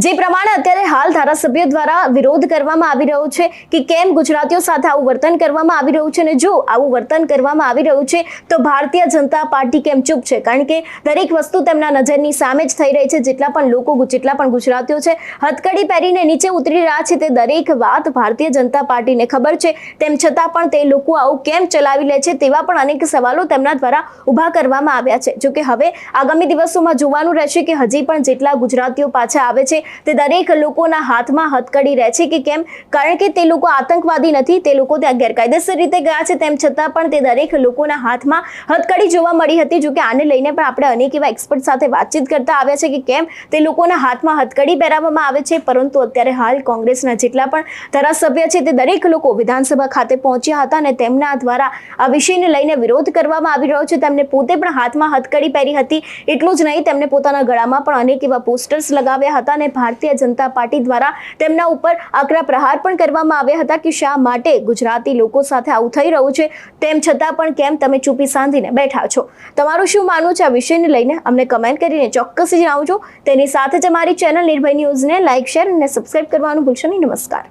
જે પ્રમાણે અત્યારે હાલ ધારાસભ્યો દ્વારા વિરોધ કરવામાં આવી રહ્યો છે કે કેમ ગુજરાતીઓ સાથે આવું વર્તન કરવામાં આવી રહ્યું છે, અને જો આવું વર્તન કરવામાં આવી રહ્યું છે તો ભારતીય જનતા પાર્ટી કેમ ચૂપ છે? કારણ કે દરેક વસ્તુ તેમના નજરની સામે જ થઈ રહી છે. જેટલા પણ ગુજરાતીઓ છે હથકડી પહેરીને નીચે ઉતરી રહ્યા છે, તે દરેક વાત ભારતીય જનતા પાર્ટીને ખબર છે. તેમ છતાં પણ તે લોકો આવું કેમ ચલાવી લે છે, તેવા પણ અનેક સવાલો તેમના દ્વારા ઊભા કરવામાં આવ્યા છે. જો કે હવે આગામી દિવસોમાં જોવાનું રહેશે કે હજી પણ જેટલા ગુજરાતીઓ પાછા આવે છે તે દરેક લોકોના હાથમાં હથકડી રહે છે કે કેમ, કારણ કે તે લોકો આતંકવાદી નથી, તે લોકો ત્યાં ગેરકાયદેસર રીતે ગયા છે. તેમ છતાં પણ તે દરેક લોકોના હાથમાં હથકડી જોવા મળી હતી. જો કે આને લઈને પણ આપણે અનેક એવા એક્સપર્ટ સાથે વાતચીત કરતા આવ્યા છે કે કેમ તે લોકોના હાથમાં હથકડી પહેરાવવામાં આવે છે. પરંતુ અત્યારે હાલ કોંગ્રેસના જેટલા પણ ધારાસભ્ય છે તે દરેક લોકો વિધાનસભા ખાતે પહોંચ્યા હતા અને તેમના દ્વારા આ વિષયને લઈને વિરોધ કરવામાં આવી રહ્યો છે. તેમને પોતે પણ હાથમાં હથકડી પહેરી હતી. એટલું જ નહીં, તેમને પોતાના ગળામાં પણ અનેક એવા પોસ્ટર્સ લગાવ્યા હતા અને ભારતીય જનતા પાર્ટી દ્વારા તેમના ઉપર આકરા પ્રહાર પણ કરવામાં આવ્યા હતા કે શા માટે ગુજરાતી લોકો સાથે આવું થઈ રહ્યું છે, તેમ છતાં પણ કેમ તમે ચૂપી સાંધીને બેઠા છો? તમારું શું માનવું છે આ વિષયને લઈને અમને કમેન્ટ કરીને ચોક્કસ જણાવજો. તેની સાથે જ અમારી ચેનલ નિર્ભય ન્યૂઝને લાઇક, શેર અને સબસ્ક્રાઇબ કરવાનું ભૂલશો નહીં. નમસ્કાર.